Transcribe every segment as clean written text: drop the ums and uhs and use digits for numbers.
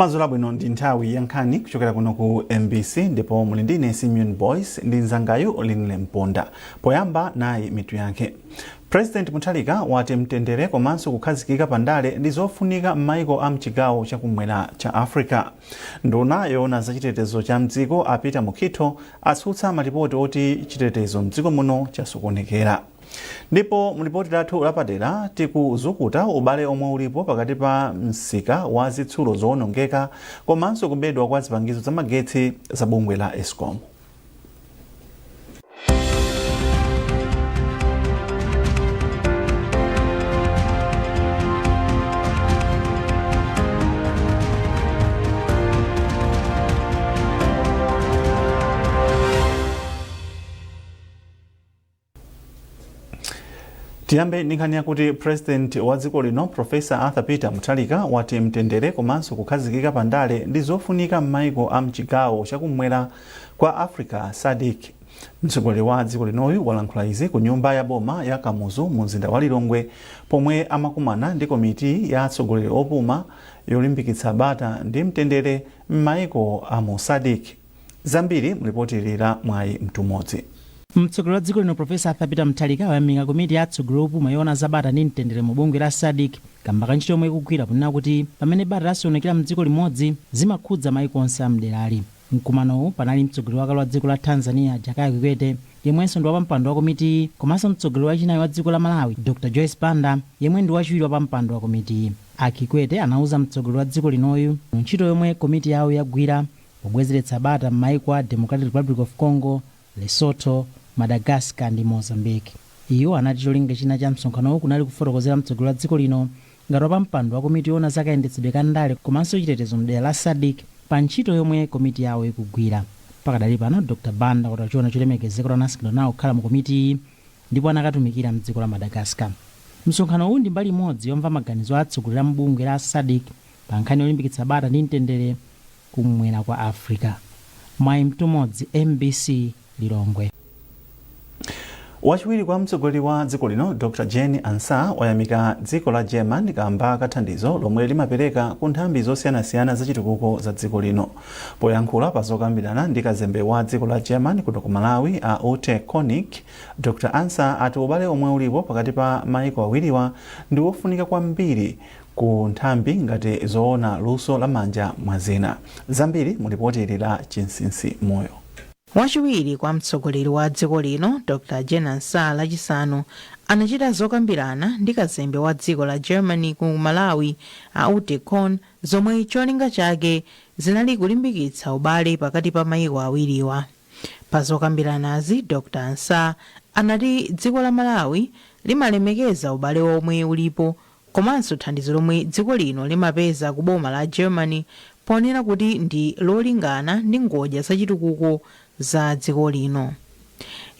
Mazula bwino ndi nthawi ya nkhani kuchokera kuno ku MBC ndipo muli ndine Simeon Boys ndi nzangayo Olinile Mponda. Poyamba nayi mitu yake. President Mutharika wati mtendere komanso kukhazikika pandale ndi zofunika m'maiko a mchigawo chakumwera cha Africa. Nduna yoona za chitetezo cha mdziko apita Mukito atsutsa malipoti oti chitetezo mdziko muno chasokonekera. Ndipo mlipoti lathu lapadera tikuzukuta ubale omwe ulipo pakati pa msika wa zitsulo zoonongeka komanso kubedwa kwa zipangizo za magetsi za bungwe la Eskom. Tiyambe nkhani yakuti President wa dziko lino Professor Arthur Peter Mutharika wati mtendere komanso kukhazikika pandale ndi zofunika m'maiko a mchigawo chakumwera kwa Africa SADC. Mtsogoleri wa dziko linoyu walankhula izi ku nyumba ya boma ya Kamuzu mu mzinda wa Lilongwe pomwe amakumana ndi komiti ya atsogoleri opuma yolimbikitsa bata ndi mtendere m'maiko a mu SADC. Zambiri mlipotirira mwayi mtumodzi. Mtsogoleri wa dziko lino Professor Arthur Peter Mutharika wayamika komiti ya atsogoleri opuma yoona za bata ndi mtendere mu bungwe la SADC kamba ka ntchito yomwe ikugwira kunena kuti pamene bata lasionekera mdziko limodzi zimakhudza maiko onse amderali. Mkumanowu panali mtsogoleri wakale wa dziko la Tanzania Jakaya Kikwete yemwenso ndi wapampando wa komiti komanso mtsogoleri wachinayi wa dziko la Malawi Dr. Joyce Banda yemwe ndi wachiwiri wapampando wa komiti. Kikwete anauza mtsogoleri wa dziko linoyu ntchito yomwe komiti yawo yagwira pobwezeretsa bata m'maiko a Democratic Republic of Congo, Lesotho, Madagascar ndi Mozambique. Iyo anati cholinga china cha msonkhanowu kunali kufotokozera mtsogoleri wa dziko lino ngati wapampando wa komiti yoona za kayendetsedwe ka ndale komanso chitetezo mdera la SADC pa ntchito yomwe komiti yawo ikugwira. Pakadali pano Dr. Banda kuti achiona cholemekezeka anasikidwa nawo kukhala mu komiti ndipo anakatumikira mdziko la Madagascar. Msonkhanowu ndi mbali imodzi yomva maganizo a atsogoleri a mbungwe la SADC pa nkhani yolimbikitsa bata ndi mtendere kumwera kwa Africa. Mwayi mtumodzi MBC Lilongwe. Wachiwiri kwa mtsogoleri wa dziko lino Dr. Jane Ansah wayamika dziko la German kamba kathandizo lomwe limapereka ku nthambi zosiyanasiyana za chitukuko za dziko lino. Poyankhula pa zokambirana ndi kazembe wa dziko la German kuno ku Malawi a Ute Konik, Dr. Ansah ati ubale omwe ulipo pakati pa maiko awiriwa ndi wofunika kwambiri ku nthambi ngati zoona luso la manja mwa zina. Zambiri mulipotirira Chinsinsi Moyo. Wachiwiri kwa mtsogoleri wa dziko lino Dr. Jane Ansah lachisanu anachita zokambirana ndi kazembe wa dziko la Germany ku Malawi a Ute Konik zomwe cholinga chake zinali kulimbikitsa ubale pakati pa maiko awiriwa. Pa zokambiranazi Dr. Ansah anati dziko la Malawi limalemekeza ubale omwe ulipo komanso thandizo lomwe dziko lino limapeza ku boma la Germany ponena kuti ndi lolingana ndi ngodya za chitukuko za dziko lino.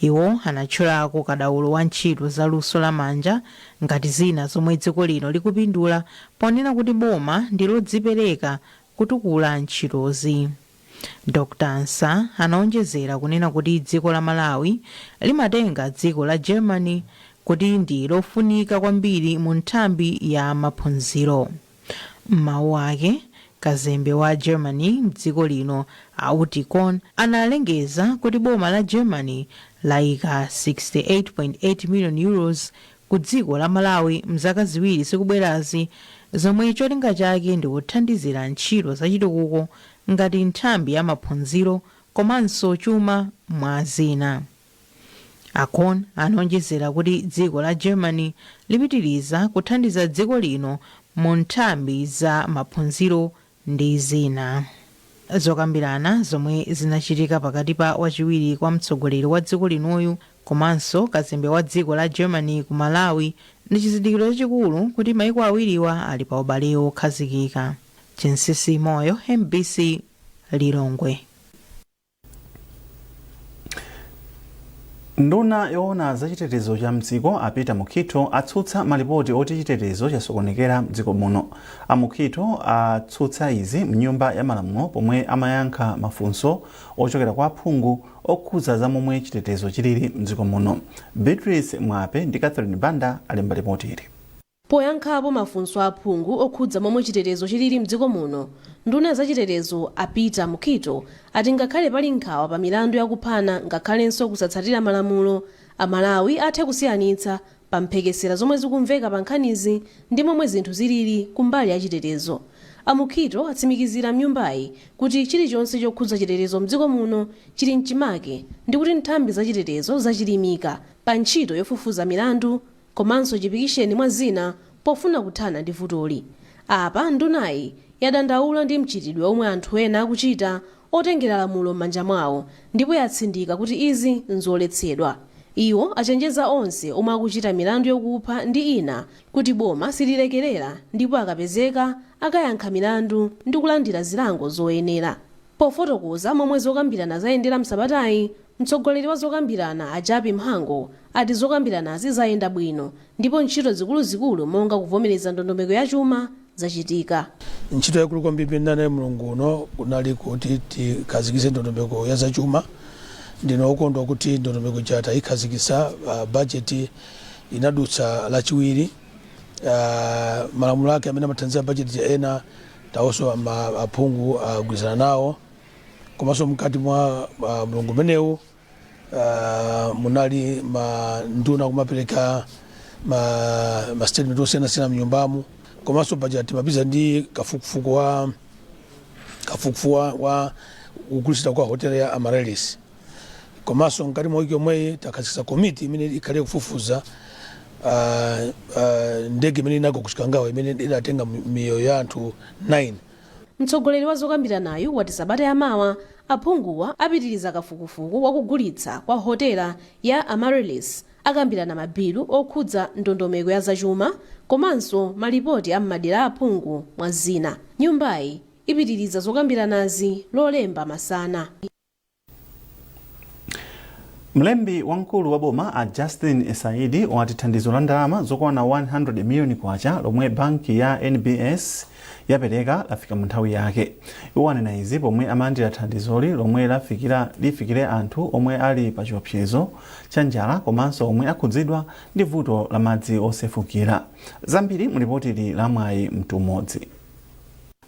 Iwo anatchulako kadaulo wa ntchito za luso la manja ngati zina zomwe dziko lino likupindula ponena kuti boma ndi lodzipereka kutukula ntchitozi. Dr. Ansah anaonjezera kunena kuti dziko la Malawi limatenga dziko la Germany kuti ndi lofunika kwambiri mu nthambi ya maphunziro. M'mawu ake kazembe wa Germany mdziko lino Ute Konik analengeza kuti boma la Germany laika 68.8 million euros ku dziko la Malawi mzaka ziwiri zikubwerazi zomwe cholinga chake ndi kuthandizira ntchito za chitukuko ngati nthambi ya maphunziro komanso chuma mwa zina. Konik anaonjezera kuti dziko la Germany lipitiriza kuthandiza dziko lino mu nthambi za maphunziro ndi zina. Zokambirana zomwe zinachitika pakati pa wachiwiri kwa mtsogoleri wa dziko linoyu komanso kazembe wa dziko la Germany ku Malawi ndi chizindikiro chachikulu kuti maiko awiriwa ali pa ubale okhazikika. Chinsinsi Moyo, MBC Lilongwe. Nduna yoona za chitetezo cha mdziko apita Mukito atsutsa malipoti oti chitetezo chasokonekera mdziko muno. Mukito atsutsa izi mnyumba ya malamulo pomwe amayankha mafunso ochokera kwa aphungu okhudza za momwe chitetezo chilili mdziko muno. Beatrice Mwape ndi Catherine Banda alemba ripoti ili. Poyankhapo mafunso aphungu okhudza momwe chitetezo chilili mdziko muno, nduna za chitetezo a Peter Mukito ati ngakhale pali nkhawa pa milandu yakuphana ngakhalenso kusatsatira malamulo, Amalawi athe kusiyanitsa pa mphekesera zomwe zikumveka pa nkhanizi ndi momwe zinthu zilili kumbali ya chitetezo. Amukito atsimikizira mnyumbayi kuti chilichonse chokhudza chitetezo mdziko muno chili mchimake ndi kuti nthambi za chitetezo zachilimika pa ntchito yofufuza milandu komanso chipikisheni mwa zina pofuna kuthana ndi vutoli. Apa ndunayi yadandaula ndi mchitidwe omwe anthu ena akuchita otengera lamulo m'manja mwawo ndipo yatsindika kuti izi nzoletsedwa. Iwo achenjeza onse omwe akuchita milandu yokupha ndi ina kuti boma sililekerera ndipo akapezeka akayankha milandu ndi kulandira zilango zoyenera. Pofotokoza momwe zokambirana zayendera msabatayi, mtsogoleri wa zokambirana Ajabi Mhango ati zokambiranazi zayenda bwino ndipo ntchito zikuluzikulu monga kuvomereza ndondomeko ya chuma zachitika. Ntchito yakulu kwambiri ndane mulungu uno kunali kuti tikhazikitse ndondomeko ya zachuma. Ndinokondwa kuti ndondomeko jata ikhazikitsa budget inadutsa lachiwiri. Malamulo ake amene amathandiza budget ena tawonso aphungu agwirizana nawo. Komanso mkati mwa mulungu menewu munali nduna kumapereka ma statement osiyanasiyana mnyumbamu. Komanso budget mabiza ndi kafukufuku wa kugulisira kwa hoteli ya Amaryllis. Komanso mkati mwa wiki yomweyi takhazikitsa komiti imene ikhale kufufuza ndege imene inagwa kuchikangawa imene idatenga miyoyo ya anthu 9. Mtsogoleri wa zokambiranayo wati sabata yamawa aphunguwa apitiriza kafukufuku wakugulitsa kwa hotela ya Amaryllis akambirana mabilu okhudza ndondomeko ya zachuma komanso malipoti a madera aphungu mwa zina. Nyumbayi ipitiriza zokambiranazi lolemba masana. Mlembi wankulu wa boma a Justin Saidi wati thandizo la ndalama zokwana 100 million kwacha lomwe banki ya NBS yapereka lafika mu nthawi yake. Iwo anena izi pomwe amayandira thandizoli lomwe lifikire anthu omwe ali pa chiopsezo cha njala komanso omwe akhudzidwa ndi vuto la madzi osefukira. Zambiri mulipoti la mwayi mtumodzi.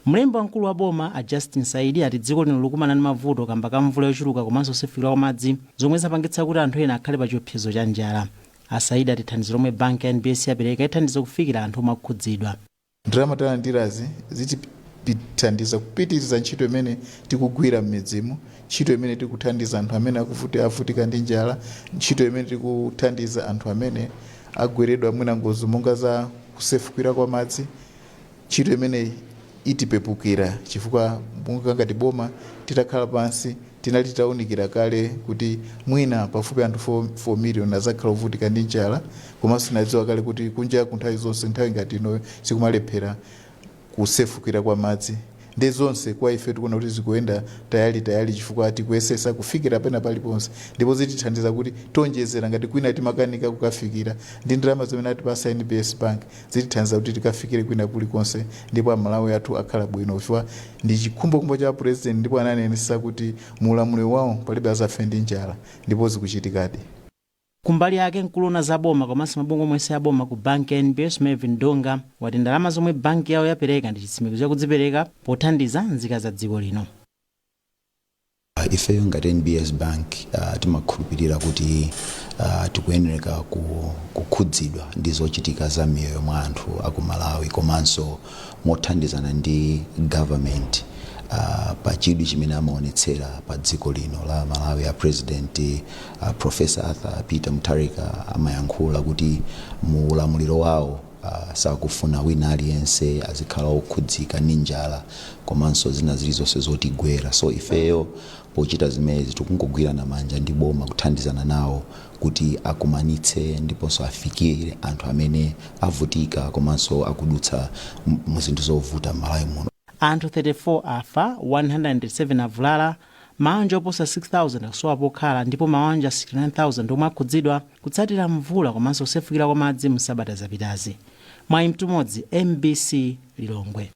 Mlembi wankulu wa boma a Justin Saidi ati dziko lino likumana ndi mavuto kamba ka mvula yochuluka komanso osefukira kwa madzi zomwe zapangitsa kuti anthu ena akhale pa chiopsezo cha njala. Saidi ati thandizo lomwe banki ya NBS yapereka ithandiza kufikira anthu omwe akhudzidwa. Ndalama talandirazi zitithandiza kupitiriza ntchito imene tikugwira m'midzimu, ntchito imene tikuthandiza anthu amene avutika ndi njala, ntchito imene tikuthandiza anthu amene agweredwa mwina ngozi monga za kusefukira kwa madzi, ntchito imene itipepukira chifukwa monga ngati boma titakhala pansi tinali tawunikira kale kuti mwina pafupi anthu 4 million azakhala ovutika ndi njala komanso tinadziwa kale kuti kunja kunthawi zonse nthawi ngati ino sikumalephera kusefukira kwa madzi. Ndi zonse kwa ife tikuona kuti zikuyenda tayali chifukwa tikuyesesa kufikira pena paliponse ndipo zitithandiza kuti tonjezera ngati kwina timakanika kukafikira ndi ndalama zimene atipasa NBS Bank zitithandiza kuti tikafikire kwina kulikonse ndipo Amalawi athu akhala bwino chifukwa ndi chikhumbokhumbo cha president ndipo ananenesa kuti muulamuliro wawo palibe azafe ndi njala ndipo zikuchitikadi. Kumbali yake mkuluna za boma komanso mabungwe omwe ya boma ku banki ya NBS Melvin Donga wati ndalama zomwe banki yawo yapereka ndi chitsimikizo chakudzipereka pothandiza nzika za dziko lino. Ifeyo ngati NBS Bank timakhulupirira kuti tikuyenera kukhudzidwa ndi zochitika za miyoyo mwa anthu aku Malawi komanso mothandizana ndi government pa chidwi chimene amaonetsera pa dziko lino la Malawi. President Professor Arthur Peter Mutharika amayankhula kuti mu ulamuliro wawo sakufuna wina aliyense azikhala okhudzika ndi njala komanso zina zilizonse zotigwera. So ifeyo pochita zimezi tikungogwirana manja ndi boma kuthandizana nawo kuti akumanitse ndiponso afikire anthu amene avutika komanso akudutsa mu zinthu zovuta Malawi muno. Anthu 34 afa, 107 avulala, mawanja oposa 6,000 akusowa pokhala ndipo mawanja 69,000 omwe akhudzidwa kutsatira mvula komanso kusefukira kwa madzi m'sabata zapitazi. Mwayi mtumodzi MBC Lilongwe.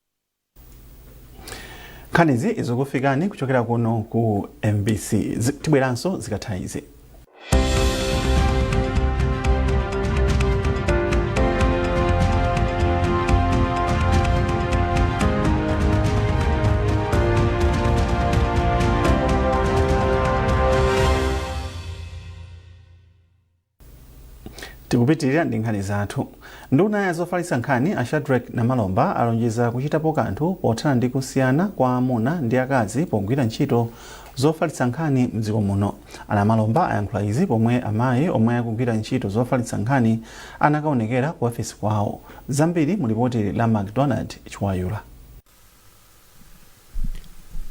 Nkhanizi izokufikani kuchokera kuno ku MBC. Tibweranso zikatha izi. Tikupitirira ndi nkhani zathu. Nduna ya zofalitsa nkhani a Shadrack Namalomba alonjeza kuchitapo kanthu pothana ndi kusiyana kwa amuna ndi akazi pogwira ntchito zofalitsa nkhani mdziko muno. Namalomba ayankhula izi pomwe amayi omwe akugwira ntchito zofalitsa nkhani anakaonekera ku ofesi kwawo. Zambiri mu ripoti la McDonald Chiwayula.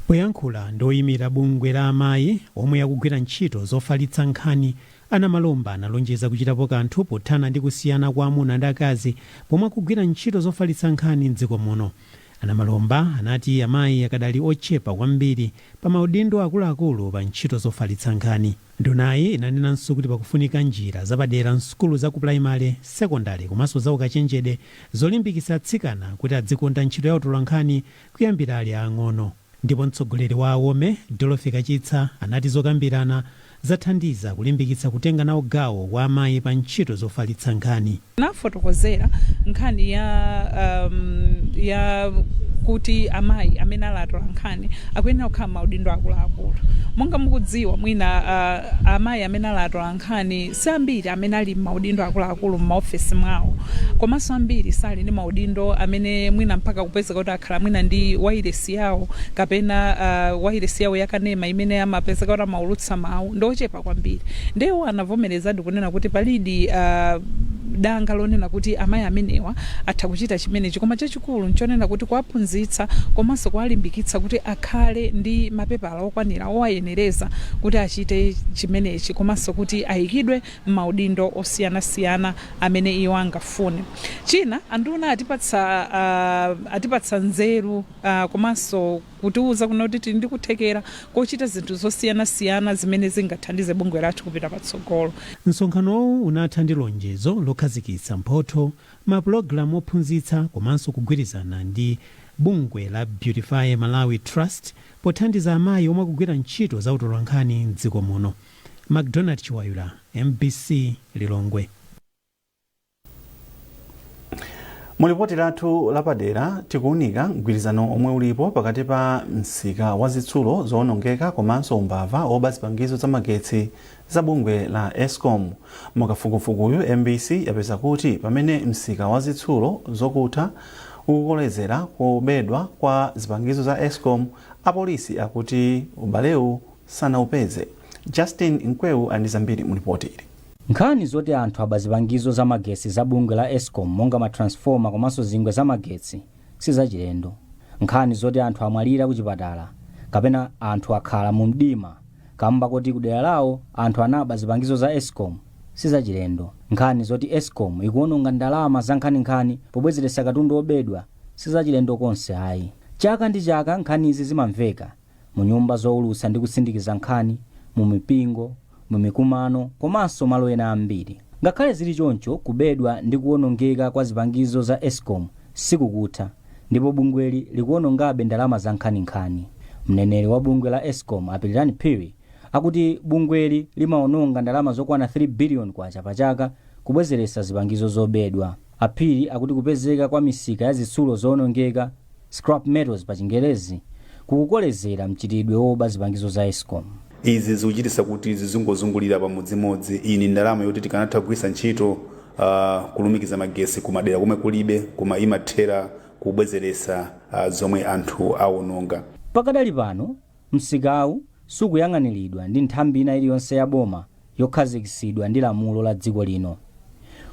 Poyankhula ndoyimira bungwe la amayi omwe akugwira ntchito zofalitsa nkhani, Namalomba analonjeza kuchitapo kanthu pothana ndi kusiyana kwa amuna ndi akazi pomwe akugwira ntchito zofalitsa nkhani mdziko muno. Namalomba anati amayi akadali ochepa kwambiri pa maudindo akuluakulu pa ntchito zofalitsa nkhani. Ndunayi inanenanso kuti pakufunika njira zapadera msukulu za ku primary, sekondari komanso za ukachenjede zolimbikitsa atsikana kuti adzikonda ntchito ya utolankhani kuyambira ali ang'ono. Ndipo mtsogoleri wa awome Dorothy Kachitsa anati zokambirana zathandiza kulimbikitsa kutenga nawo gawo wa amayi pa ntchito zofalitsa nkhani. Nafotokozera nkhani ya kuti amayi amene alatola nkhani akuyenera kukhala maudindo akuluakulu. Monga mukudziwa mwina amayi amene alatola nkhani si ambiri amene ali maudindo akuluakulu m'maofesi mwawo, komanso ambiri sali ndi maudindo amene mwina mpaka kupezeka kuti akhala mwina ndi wailesi yawo kapena wailesi yawo yakanema imene amapezeka kuti amaulutsa mawu ndochepa kwambiri. Ndewo anavomereza ndikunena kuti palidi danga lonena kuti amayi amenewa atha kuchita chimenechi, koma chachikulu nchonena kuti kuwaphunzitsa komanso kuwalimbikitsa kuti akhale ndi mapepala okwanira owayenereza kuti achite chimenechi, komanso kuti ayikidwe m'maudindo osiyanasiyana amene iwo angafune. China anduna atipatsa nzeru komanso kutiuza kuti tili ndi kuthekera kochita zinthu zosiyanasiyana zimene zingathandize bungwe lathu kupita patsogolo. Msonkhanowu unatha ndi lonjezo lokhazikitsa mphotho, mapulogalamu ophunzitsa komanso kugwirizana ndi bungwe la Beautify Malawi Trust pothandiza amayi omwe akugwira ntchito za utolankhani mdziko muno. McDonald Chiwayula, MBC Lilongwe. Mulipoti lathu lapadera tikuunika mgwirizano omwe ulipo pakati pa msika wa zitsulo zoonongeka komanso umbava oba zipangizo za magetsi za bungwe la Eskom. Mukafukufukuyu MBC yapeza kuti pamene msika wa zitsulo zokutha ukukolezera kubedwa kwa zipangizo za Eskom, apolisi akuti ubalewu sanaupeze. Justin Nkweu andi zambiri mulipoti ili. Nkhani zoti anthu aba zipangizo za magetsi za bungwe la Eskom monga matransforma komanso zingwe za magetsi sizachilendo. Nkhani zoti anthu amwalira kuchipatala kapena anthu akhala mu mdima kamba kuti kudera lawo anthu anaba zipangizo za Eskom sizachilendo. Nkhani zoti Eskom ikuononga ndalama za nkhaninkhani pobwezeretsa katundu obedwa sizachilendo konse ayi. Chaka ndi chaka nkhani izi zimamveka mu nyumba zoulutsa ndi kusindikiza nkhani, mu mipingo, mu mikumano komanso malo ena ambiri. Ngakhale zili choncho, kubedwa ndi kuonongeka kwa zipangizo za Eskom sikukutha, ndipo bungweli likuonongabe ndalama za nkhaninkhani. Mneneri wa bungwe la Eskom Apilirani Phiri akuti bungweli limaononga ndalama zokwana 3 billion kwacha pachaka kubwezeretsa zipangizo zobedwa. Aphiri akuti kupezeka kwa misika ya zitsulo zoonongeka, scrap metals pa Chingerezi, kukukolezera mchitidwe woba zipangizo za Eskom. Izi zikuchititsa kuti zizungozungulira pamodzimodzi. Iyi ni ndalama yoti tikanatha kugwiritsa ntchito kulumikiza magetsi kumadera komwe kulibe, koma imathera kubwezeretsa zomwe anthu aononga. Pakadali pano msikawu sukuyang'aniridwa ndi nthambi ina iliyonse ya boma yokhazikitsidwa ndi lamulo la dziko lino,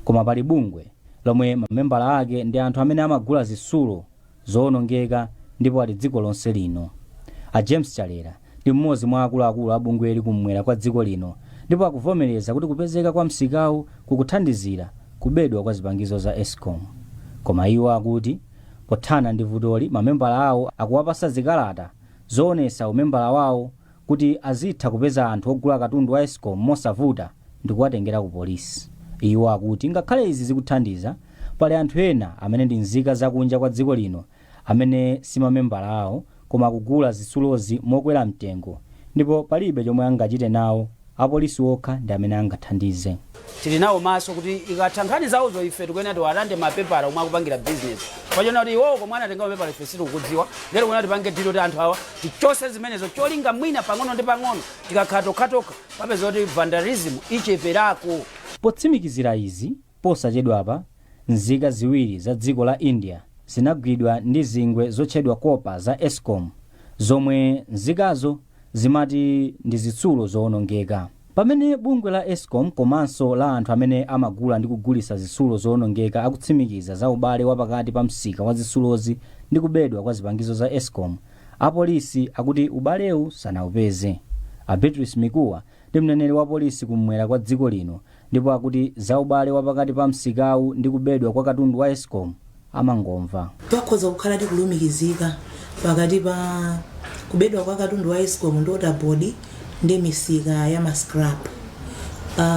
koma pali bungwe lomwe mamembala ake ndi anthu amene amagula zitsulo zoonongeka ndipo ali dziko lonse lino. A James Chalera ndi mmodzi mwa akuluakulu a bungweli kumwera kwa dziko lino, ndipo akuvomereza kuti kupezeka kwa msikawu kukuthandizira kubedwa kwa zipangizo za Eskom. Koma iwo akuti pothana ndi vutoli mamembala awo akuwapasa zikalata zoonesa umembala wawo kuti azitha kupeza anthu ogula katundu wa Eskom mosavuta ndi kuwatengera ku polisi. Iwo akuti ngakhale izi zikuthandiza, pali anthu ena amene ndi nzika zakunja kwa dziko lino amene si mamembala awo koma kugula zitsulozi mokwera mtengo, ndipo palibe chomwe angachite nawo. Apolisi okha ndi amene angathandize. Tili nawo maso kuti ikathankhani zawo zoife tikuyenera tiwatande mapepala omwe akupangira business. Pachona kuti iwowo komwe anatenga mapepala ife sitikudziwa, lero kuna tipange dilo kuti anthu awa tichose zimenezo cholinga mwina pang'ono ndi pang'ono tikakhala tokhatoka papeza kuti vandalism icheperako. Potsimikizira izi, posachedwapa nzika ziwiri za dziko la India zinagwidwa ndi zingwe zotchedwa kopa za Eskom, zomwe nzikazo zimati ndi zitsulo zoonongeka. Pamene bungwe la Eskom komanso la anthu amene amagula ndi kugulitsa zitsulo zoonongeka akutsimikiza za ubale wapakati pa msika wa zitsulozi ndi kubedwa kwa zipangizo za Eskom, apolisi akuti ubalewu sanawupeze. Beatrice Mikuwa ndi mneneri wa polisi kumwera kwa dziko lino, ndipo akuti za ubale wapakati pa msikawu ndi kubedwa kwa katundu wa Eskom amangomva. Pakhoza kukhala ndi kulumikizika pakati pa kubedwa kwa katundu wa Eskom ndi Waterboard ndi misika ya mascrap.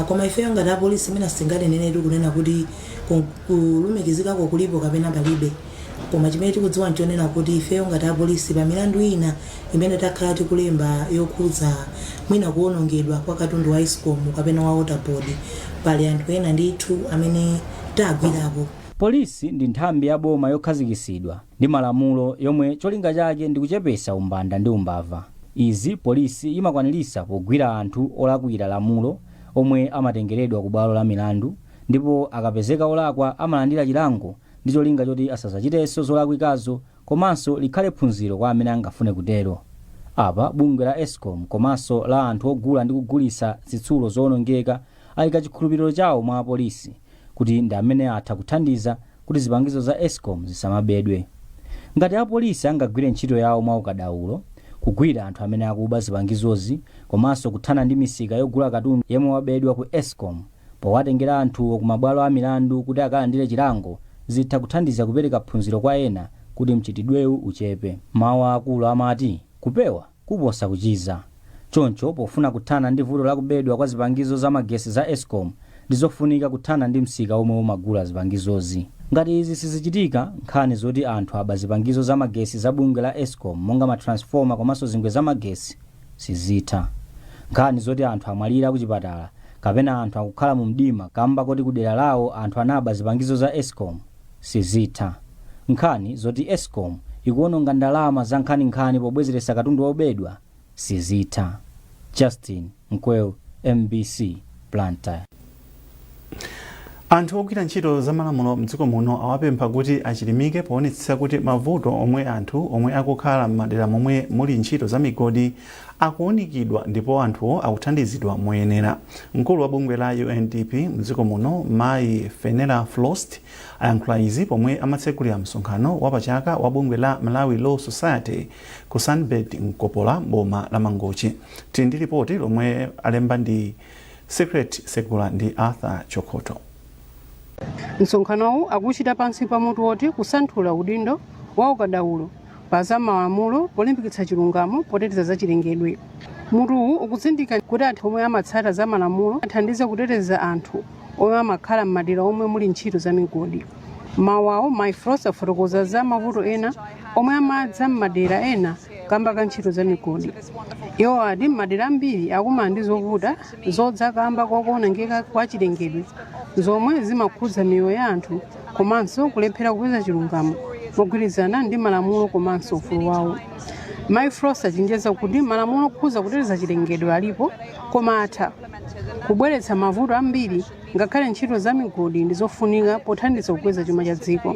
Koma ifeyo ngati apolisi mina singatenene tikunena kuti kulumikizika kulipo kapena palibe. Koma chimene tikudziwa nchonena kuti ifeyo ngati apolisi pa milandu ina imene takhala tikulemba yokhudza mwina kuonongedwa kwa katundu wa Eskom kapena wa Waterboard, pali anthu ena ndithu amene tagwirapo. Polisi ndi nthambi ya boma yokhazikisidwa ndi malamulo yomwe cholinga chake ndi kuchepesa umbanda ndi umbava. Izi polisi imakwanirisa pogwira anthu olakwira lamulo omwe amatengeredwa ku bwalo la milandu, ndipo akapezeka olakwa amalandira chilango ndi cholinga choti asazachitenso zolakwikazo komanso likhale phunziro kwa amene angafune kutero. Apa bungwe la Eskom komanso la anthu ogula ndi kugulitsa zitsulo zoonongeka ayika chikhulupiriro chawo mwa polisi kuti ndi amene atha kuthandiza kuti zipangizo za Eskom zisamabedwe. Ngati apolisi angagwire ntchito yawo mwa ukadaulo, kugwira anthu amene akuba zipangizozi komanso kuthana ndi misika yogula katundu yemwe wabedwa ku Eskom, powatengera anthu ku mabwalo a milandu kuti akalandire chilango, zitha kuthandiza kupereka phunziro kwa ena kuti mchitidwewu uchepe. Mawu akulu amati kupewa kuposa kuchiza. Choncho pofuna kuthana ndi vuto la kubedwa kwa zipangizo za magesi za Eskom, ndizofunika kuthana ndi msika omwe umagula zipangizozi. Ngati izi sizichitika, nkhani zoti anthu aba zipangizo za magesi za bungwe la Eskom monga matransforma komanso zingwe za magesi sizitha. Nkhani zoti anthu amwalira ku chipatala kapena anthu akukhala mu mdima kamba kuti kudera lawo anthu anaba zipangizo za Eskom sizitha. Nkhani zoti Eskom ikuononga ndalama za nkhani pobwezeretsa katundu wobedwa sizitha. Justin Mkweu, MBC, Blantyre. Anthu ogwira ntchito za malamulo mdziko muno awapempha kuti achilimike poonetsetsa kuti mavuto omwe anthu omwe akukhala m'madera momwe muli ntchito za migodi akuunikidwa ndipo anthuwo akuthandizidwa moyenera. Mkulu wa bungwe la UNDP mdziko muno Mayi Fenella Frost ayankhula izi pomwe amatsekulira msonkhano wapachaka wa bungwe la Malawi Law Society ku Sunbed Mkopola boma la Mangochi. Tili ndi ripoti lomwe alemba ndi Secret Sekula ndi Arthur Chokoto. Msonkhanowu akuchita pansi pa mutu woti kusanthula udindo wa ukadaulo pa za malamulo polimbikitsa chilungamo poteteza za chilengedwe. Mutuwu ukutsindika kuti anthu omwe amatsata za malamulo athandize kuteteza anthu omwe amakhala m'madera omwe muli ntchito za migodi. Mawu awo Mayi Frost afotokoza za mavuto ena omwe amadza m'madera ena kamba ka ntchito za migodi. Iwo ati m'madera ambiri akumana ndi zovuta zodza kamba kokuonongeka kwa chilengedwe zomwe zimakhudza miyoyo ya anthu komanso kulephera kupeza chilungamo mogwirizana ndi malamulo komanso ufulu wawo. Mayi Frost achenjeza kuti malamulo okhudza kuteteza chilengedwe alipo, koma atha kubweretsa mavuto ambiri ngakhale ntchito za migodi ndi zofunika pothandiza kukweza chuma cha dziko.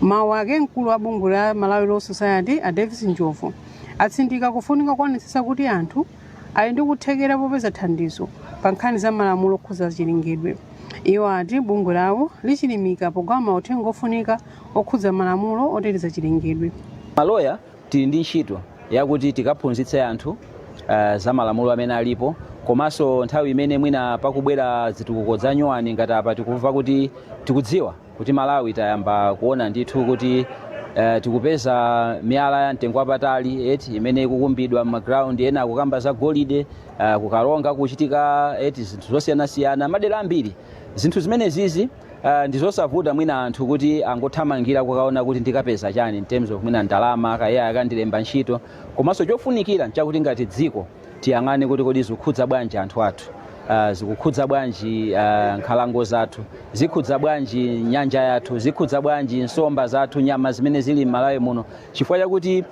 Mawu ake mkulu wa bungwe la Malawi Law Society a Davis Njovu atsindika kufunika kuonetsetsa kuti anthu ali ndi kuthekera popeza thandizo pa nkhani za malamulo okhudza chilengedwe. Iwo ati bungwe lawo lichilimika pogawa mauthenga ofunika okhudza malamulo oteteza chilengedwe. Maloya tili ndi ntchito yakuti tikaphunzitse anthu za malamulo amene alipo, komanso nthawi imene mwina pakubwera zitukuko za nyuwani ngati apa tikumva kuti tikudziwa kuti Malawi tayamba kuona ndithu kuti tikupeza miyala ya mtengo wapatali imene ikukumbidwa m'maground, ena akukamba za golide, kukalonga kuchitika zinthu zosiyanasiyana madera ambiri. Zinthu zimene zizi ndizosavuta mwina anthu kuti angothamangira kukaona kuti ndikapeza chani in terms of mwina ndalama kaya akandilemba ntchito, komanso chofunikira nchakuti ngati dziko tiyang'ane kuti kodi zikukhudza bwanji anthu athu. zikukhudza bwanji nkhalango zathu, zikhudza bwanji nyanja yathu, zikhudza bwanji nsomba zathu, nyama zimene zili m'Malawi muno, chifukwa chakuti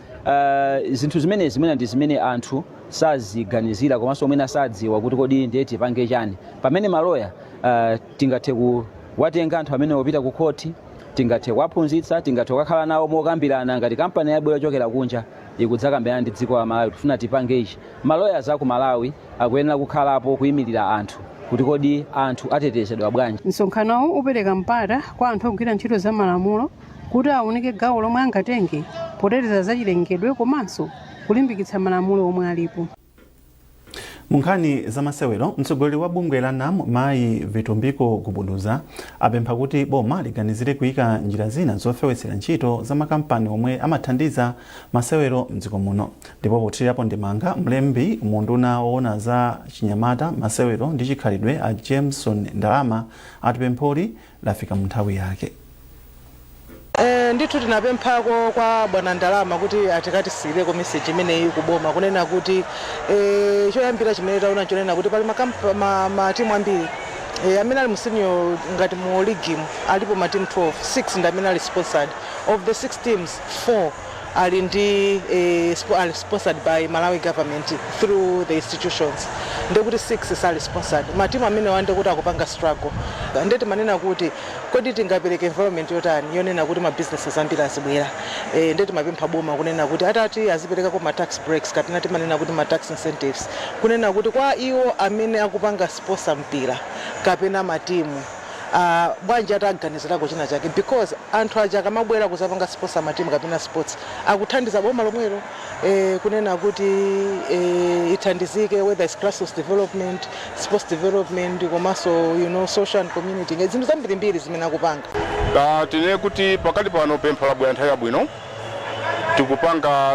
zinthu zimene ndi zimene anthu saziganizira komanso mwina sadziwa kuti kodi ndiye tipange chani. Pamene maloya tingathe kuwatenga anthu amene opita ku khoti, tingathe kuwaphunzitsa, tingathe kukhala nawo mokambirana ngati kampani yabwera yochokera kunja ikudzakambirana ndi dziko la Malawi tifuna tipange ichi. Maloya za ku Malawi akuyenera kukhalapo kuyimirira anthu kuti kodi anthu atetezedwa bwanji. Msonkhanowu upereka mpata kwa anthu ogwira ntchito za malamulo kuti aoneke gawo lomwe angatenge poteteza zachilengedwe komanso kulimbikitsa malamulo omwe alipo. Munkhani za masewero, mtsogoleri wa bungwe la NAM Mayi Vitumbiko Gubuduza apempha kuti boma liganizire kuyika njira zina zofewetsera ntchito za makampani omwe amathandiza masewero mdziko muno. Ndipo pothirapo ndimanga mlembi munduna woona za chinyamata masewero ndi chikhalidwe a Jameson Ndalama ati pempholi lafika mu nthawi yake. Ndithu tinapemphako kwa bwana Ndalama kuti atikatisireko message imeneyi kuboma kunena kuti choyambira chimene taona chonena kuti pali matimu ambiri amene ali mu senior ngati mu league alipo matimu 12, 6 ndi amene ali sponsored. Of the 6 teams, 4 ali ndi sponsored by Malawi government through the institutions. Ndekuti 6 sali sponsored. Matimu amene wande kuti akupanga struggle. Ndeti manena kuti kodi tingapereke environment yotani yonena kuti ma businesses ambiri azibwera. Ndeti mapempha boma kunena kuti atati azipereka ko ma tax breaks kapena timanena kuti ma tax incentives. Kunena kuti kwa iwo amene akupanga sponsor mpira kapena matimu bwanji ataganizirako china chake because anthu aja akamabwera kuzapanga sponsor matimu kapena sports akuthandiza boma lomwelo kunena kuti ithandizike whether it's grassroots development, sports development komanso social and community zinthu zambirimbiri zimene akupanga. Tine kuti pakati pano pempha labwera nthawi yabwino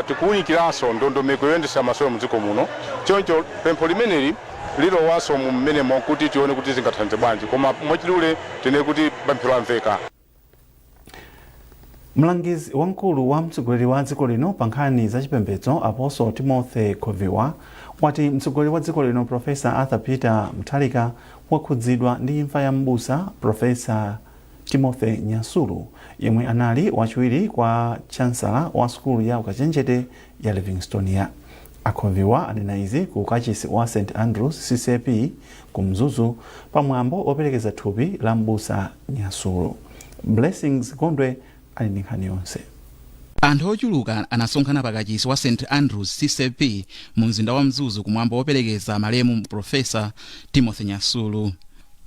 tikuwunikiranso ndondomeko yoyendesa masewero mdziko muno. Choncho pempho limeneli lilo waso mmene mwakuti tione kuti zingathandize bwanji koma mwachidule tine kuti pempho lamveka. Mlangizi wamkulu wa mtsogoleri wa dziko lino pa nkhani za chipembedzo Apostle Timothy Khoviwa wati mtsogoleri wa dziko lino Profesa Arthur Peter Mutharika wakhudzidwa ndi imfa ya m'busa Profesa Timothy Nyasulu yemwe anali wachiwiri kwa chancellor wa skulu ya ukachenjede ya Livingstonia. Akhoviwa anena izi ku kachisi wa St Andrews CCP ku Mzuzu pamwambo operekeza thupi la m'busa Nyasulu. Blessings Gondwe ali ndi nkhani yonse. Anthu ochuluka anasonkhana pakachisi wa St Andrews CCP mu mzinda wa Mzuzu kumwambo operekeza malemu Profesa Timothy Nyasulu.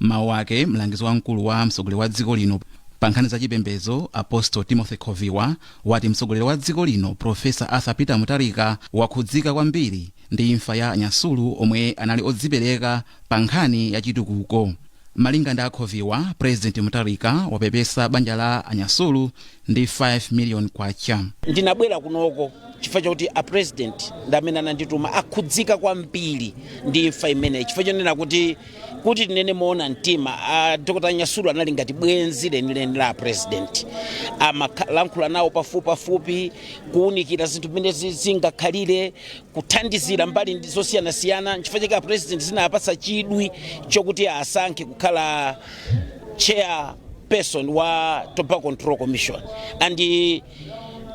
Mawu ake mlangizi wamkulu wa mtsogoleri wa dziko lino pa nkhani za chipembedzo Apostle Timothy Khoviwa wati mtsogoleri wa dziko lino Profesa Arthur Peter Mutharika wakhudzika kwambiri ndi imfa ya Nyasulu omwe anali odzipereka pa nkhani ya chitukuko. Malinga ndi Khoviwa, President Mutharika wapepesa banja la Anyasulu ndi 5 million kwacha. Ndinabwera kunoko chifukwa chakuti a president ndamene anandituma akhudzika kwambiri ndi imfa imene chifukwa chonena kuti tinene moona mtima Dr. Nyasulu anali ngati bwenzi lenileni la president. Amalankhula nawo pafupi kuunikira zinthu zimene zingakhalire kuthandizira mbali zosiyanasiyana chifukwa chake a president zinapatsa chidwi chokuti asankhe kukhala chairperson wa Tobacco Control Commission and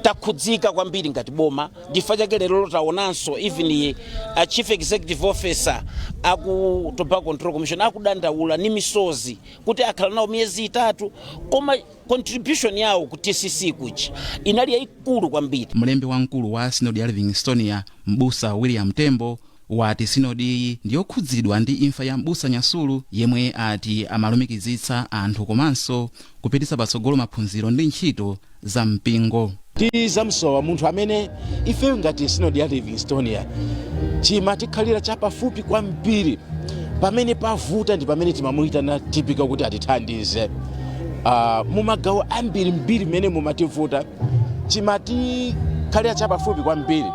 takhudzika kwambiri ngati boma chifukwa chake lero taonanso even a chief executive officer aku Tobacco Control Commission akudandaula ni misozi kuti akhala nawo miyezi 3 koma contribution yawo ku TCC kuchi inali yaikulu kwambiri. Mlembi wamkulu wa Synod ya Livingstonia m'busa William Tembo wati Synod iyi ndiyokhudzidwa ndi imfa ya m'busa Nyasulu yemwe ati amalumikizitsa anthu komanso kupititsa patsogolo maphunziro ndi ntchito za mpingo. Tizamsowa munthu amene ife ngati Synod ya Livingstonia timatikhalira chapafupi kwambiri pamene pavuta ndi pamene timamuyitana tipika kuti atithandize. Mumagawo ambiri mbiri mene mumativuta timatikhalira chapafupi kwambiri.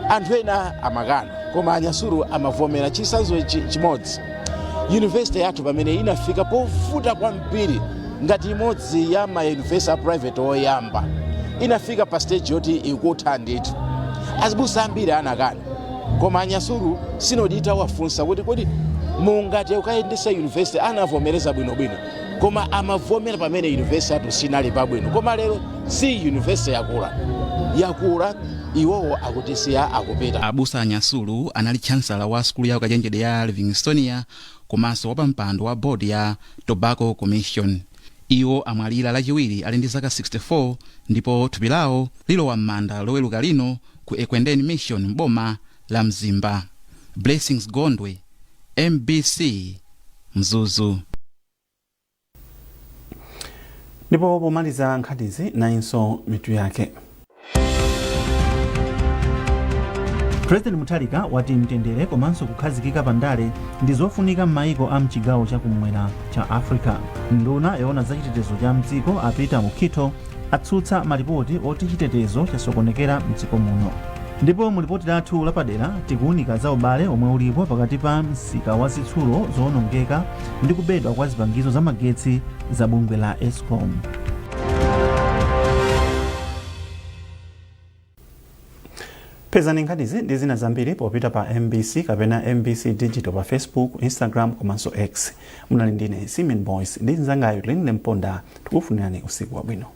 Anthu ena amakana koma Anyasulu amavomera. Chisanzo chimodzi university yathu pamene inafika povuta kwambiri ngati imodzi ya ma university private oyamba inafika pa stage yoti ikuthanditu azibusa ambiri anakana koma Anyasulu Synod itawafunsa kuti kodi mungati ukayendesa university anavomereza bwinobwino koma amavomera pamene university atu sinali pabwino koma lero si university yakula iwowo akutisiya akupita. Abusa Nyasulu anali chancellor wa skulu ya ukachenjede ya Livingstonia komanso wapampando wa board ya Tobacco Commission. Iwo amwalira lachiwiri ali ndi zaka 64 ndipo thupi lawo lilowa m'manda loweruka lino ku Ekwendeni Mission m'boma la Mzimba. Blessings Gondwe, MBC, Mzuzu. Ndipo pomaliza nkhanizi nayinso mitu yake. President Mutharika wati mtendere komanso kukhazikika pandale ndi zofunika m'mayiko a mchigawo chakumwera cha Africa. Nduna yoona za chitetezo cha mdziko apita Mukito atsutsa malipoti oti chitetezo chasokonekera mdziko muno. Ndipo mulipoti lathu lapadera tikuunika za ubale omwe ulipo pakati pa msika wa zitsulo zoonongeka ndi kubedwa kwa zipangizo za magetsi za bungwe la Eskom. Pezani nkhanizi ndi zina zambiri popita pa MBC kapena MBC Digital pa Facebook, Instagram komanso X. Munali ndine Simeon Boyce ndi nzangayo Linle Mponda. Tikufunirani usiku wabwino.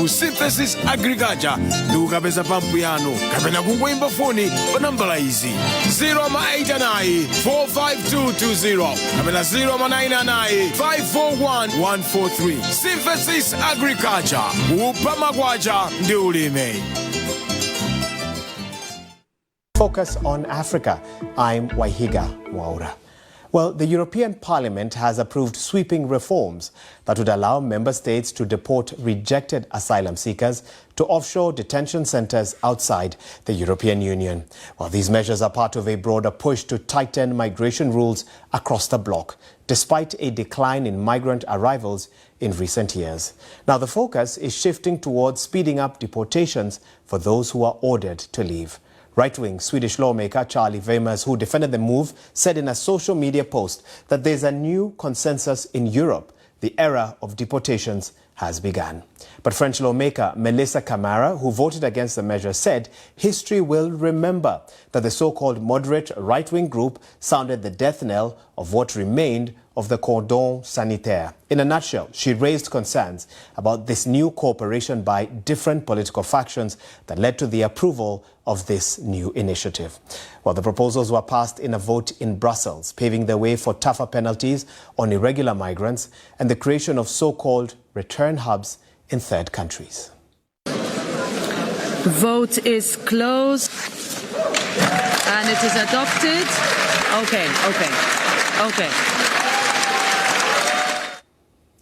Synthesis Agriculture ndikukapeza pampu yanu kapena kungoimba foni pa nambala izi 089 45220 kapena 099 541 Synthesis Agriculture kupha magwacha ndi ulime. Focus on Africa. I'm Waihiga Mwaura. Well, the European Parliament has approved sweeping reforms that would allow member states to deport rejected asylum seekers to offshore detention centers outside the European Union. Well, these measures are part of a broader push to tighten migration rules across the bloc, despite a decline in migrant arrivals in recent years. Now, the focus is shifting towards speeding up deportations for those who are ordered to leave. Right-wing Swedish lawmaker Charlie Weimers, who defended the move, said in a social media post that there's a new consensus in Europe. The era of deportations has begun. But French lawmaker Melissa Camara, who voted against the measure, said history will remember that the so-called moderate right-wing group sounded the death knell of what remained of the cordon sanitaire. In a nutshell, she raised concerns about this new cooperation by different political factions that led to the approval of this new initiative. Well, the proposals were passed in a vote in Brussels, paving the way for tougher penalties on irregular migrants and the creation of so-called return hubs in third countries. Vote is closed and it is adopted. Okay.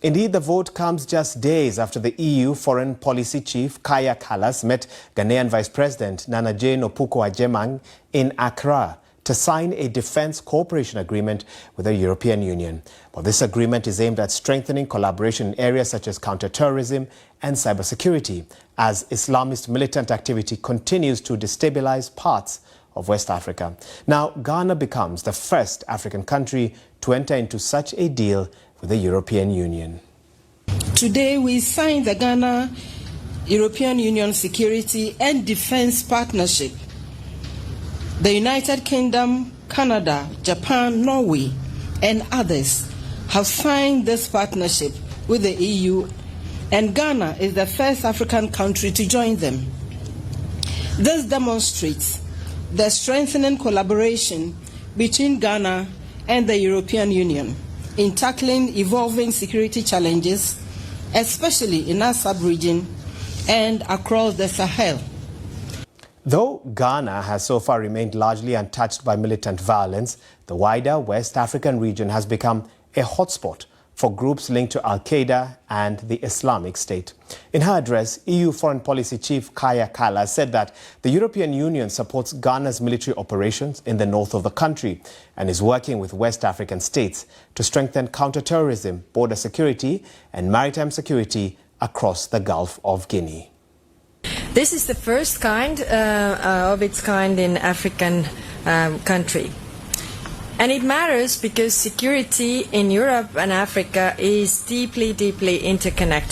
Indeed, the vote comes just days after the EU Foreign Policy Chief Kaya Kallas met Ghanaian Vice President Nana Jane Opoku-Agyemang in Accra to sign a defense cooperation agreement with the European Union. Well, this agreement is aimed at strengthening collaboration in areas such as counterterrorism and cybersecurity as Islamist militant activity continues to destabilize parts of West Africa. Now, Ghana becomes the first African country to enter into such a deal with the European Union. Today we signed the Ghana-European Union Security and Defense Partnership. The United Kingdom, Canada, Japan, Norway, and others have signed this partnership with the EU, and Ghana is the first African country to join them. This demonstrates the strengthening collaboration between Ghana and the European Union in tackling evolving security challenges, especially in our sub-region and across the Sahel. Though Ghana has so far remained largely untouched by militant violence, the wider West African region has become a hotspot for groups linked to Al-Qaeda and the Islamic State. In her address, EU Foreign Policy Chief Kaya Kallas said that the European Union supports Ghana's military operations in the north of the country and is working with West African states to strengthen counterterrorism, border security and maritime security across the Gulf of Guinea. This is the first kind of its kind in African country. And it matters because security in Europe and Africa is deeply, deeply interconnected.